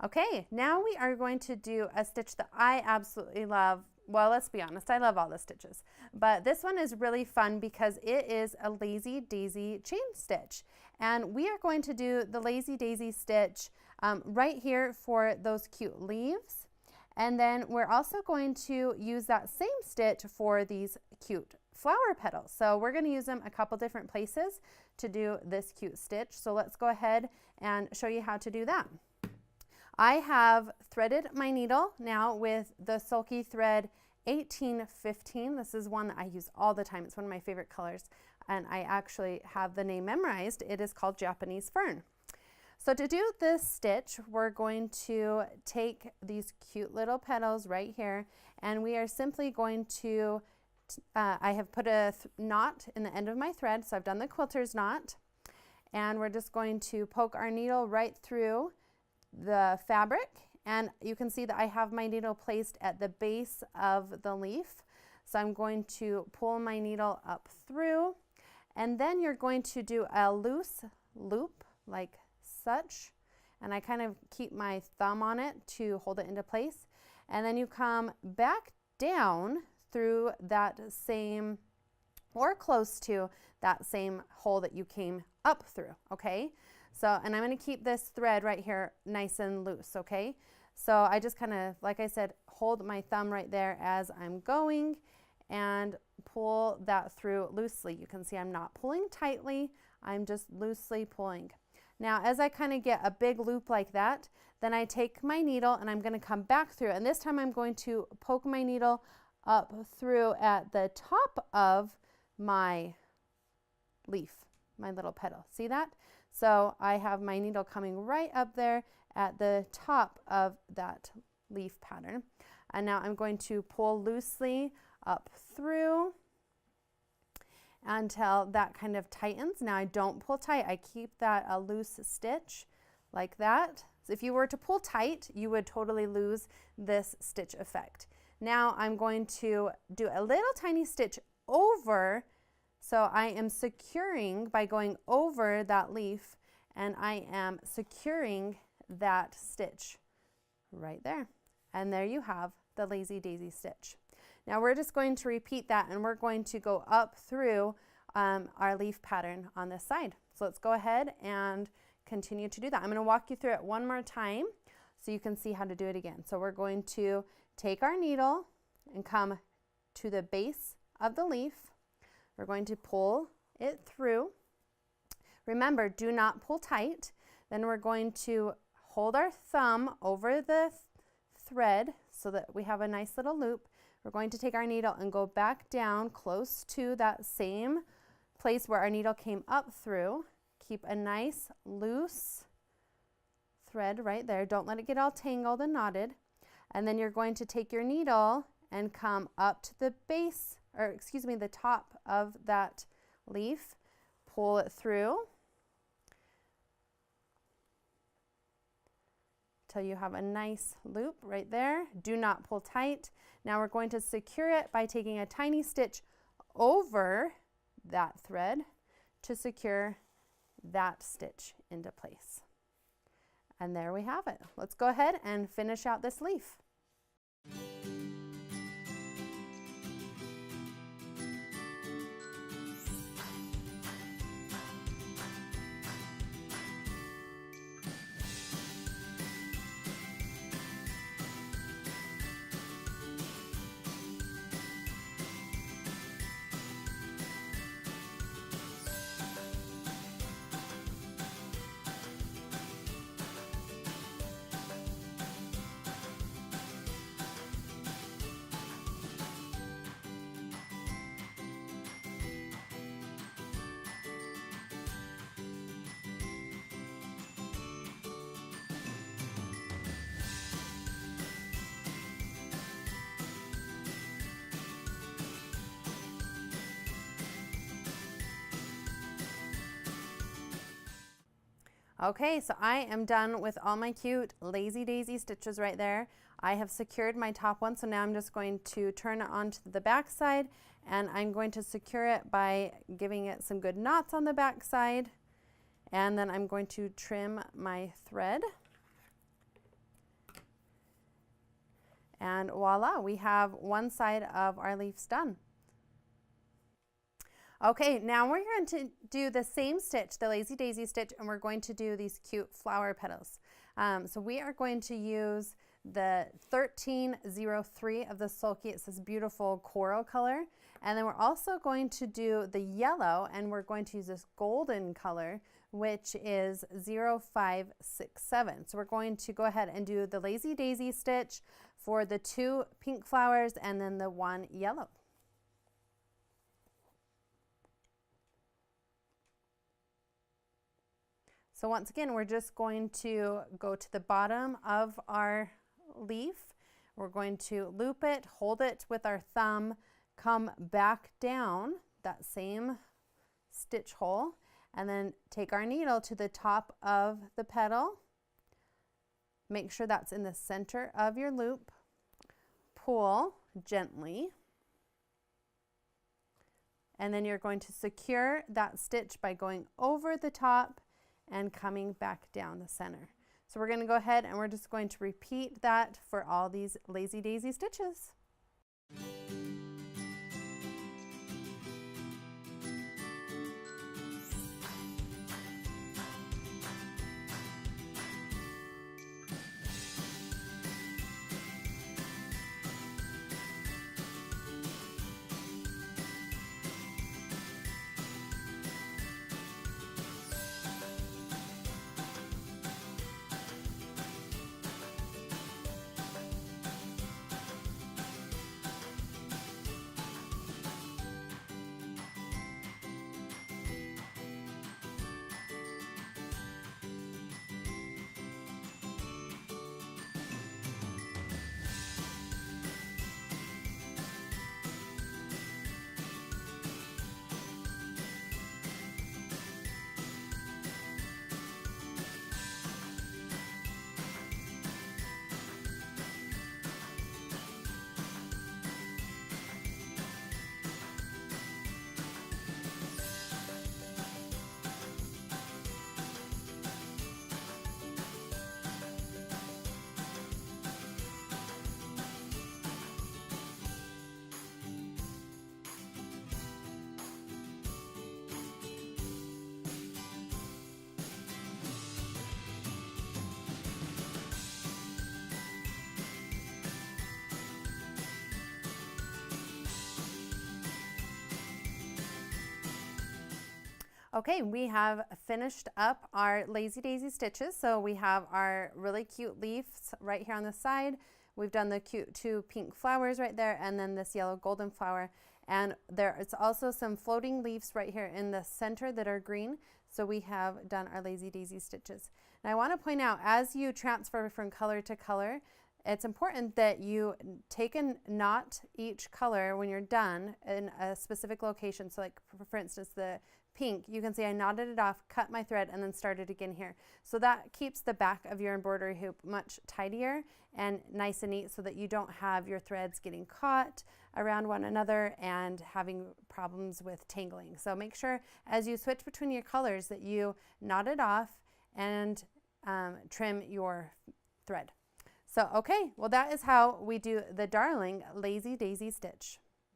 Okay, now we are going to do a stitch that I absolutely love. Well, let's be honest, I love all the stitches, but this one is really fun because it is a lazy daisy chain stitch. And we are going to do the lazy daisy stitch right here for those cute leaves. And then we're also going to use that same stitch for these cute flower petals. So we're going to use them a couple different places to do this cute stitch. So let's go ahead and show you how to do that. I have threaded my needle now with the Sulky Thread 1815. This is one that I use all the time. It's one of my favorite colors, and I actually have the name memorized. It is called Japanese Fern. So to do this stitch, we're going to take these cute little petals right here, and we are simply going to, I have put a knot in the end of my thread, so I've done the quilter's knot, and we're just going to poke our needle right through the fabric, and you can see that I have my needle placed at the base of the leaf. So I'm going to pull my needle up through, and then you're going to do a loose loop like such, and I kind of keep my thumb on it to hold it into place, and then you come back down through that same or close to that same hole that you came up through, okay? So, and I'm going to keep this thread right here nice and loose, okay? So I just kind of, like I said, hold my thumb right there as I'm going and pull that through loosely. You can see I'm not pulling tightly, I'm just loosely pulling. Now, as I kind of get a big loop like that, then I take my needle and I'm going to come back through, and this time I'm going to poke my needle up through at the top of my leaf, my little petal. See that? So I have my needle coming right up there at the top of that leaf pattern. And now I'm going to pull loosely up through until that kind of tightens. Now I don't pull tight, I keep that a loose stitch like that. So if you were to pull tight, you would totally lose this stitch effect. Now I'm going to do a little tiny stitch over. So I am securing by going over that leaf, and I am securing that stitch right there. And there you have the lazy daisy stitch. Now we're just going to repeat that, and we're going to go up through our leaf pattern on this side. So let's go ahead and continue to do that. I'm going to walk you through it one more time so you can see how to do it again. So we're going to take our needle and come to the base of the leaf. We're going to pull it through. Remember, do not pull tight. Then we're going to hold our thumb over the thread so that we have a nice little loop. We're going to take our needle and go back down close to that same place where our needle came up through. Keep a nice loose thread right there. Don't let it get all tangled and knotted. And then you're going to take your needle and come up to the base, or excuse me, the top of that leaf, pull it through till you have a nice loop right there. Do not pull tight. Now we're going to secure it by taking a tiny stitch over that thread to secure that stitch into place. And there we have it. Let's go ahead and finish out this leaf. Okay, so I am done with all my cute lazy daisy stitches right there. I have secured my top one, so now I'm just going to turn it onto the back side, and I'm going to secure it by giving it some good knots on the back side, and then I'm going to trim my thread And voila, we have one side of our leaves done. Okay, now we're going to do the same stitch, the lazy daisy stitch, and we're going to do these cute flower petals. So we are going to use the 1303 of the sulky. It's this beautiful coral color. And then we're also going to do the yellow, and we're going to use this golden color, which is 0567. So we're going to go ahead and do the lazy daisy stitch for the 2 pink flowers and then the 1 yellow. So once again, we're just going to go to the bottom of our leaf. We're going to loop it, hold it with our thumb, come back down that same stitch hole, and then take our needle to the top of the petal. Make sure that's in the center of your loop. Pull gently. And then you're going to secure that stitch by going over the top and coming back down the center. So we're going to go ahead and we're just going to repeat that for all these lazy daisy stitches. Okay, we have finished up our lazy daisy stitches. So we have our really cute leaves right here on the side. We've done the cute 2 pink flowers right there, and then this yellow golden flower. And there is also some floating leaves right here in the center that are green. So we have done our lazy daisy stitches. And I want to point out, as you transfer from color to color, it's important that you take a knot each color when you're done in a specific location. So like for instance, the pink, you can see I knotted it off, cut my thread, and then started again here. So that keeps the back of your embroidery hoop much tidier and nice and neat so that you don't have your threads getting caught around one another and having problems with tangling. So make sure as you switch between your colors that you knot it off and trim your thread. So, okay, well that is how we do the darling lazy daisy stitch.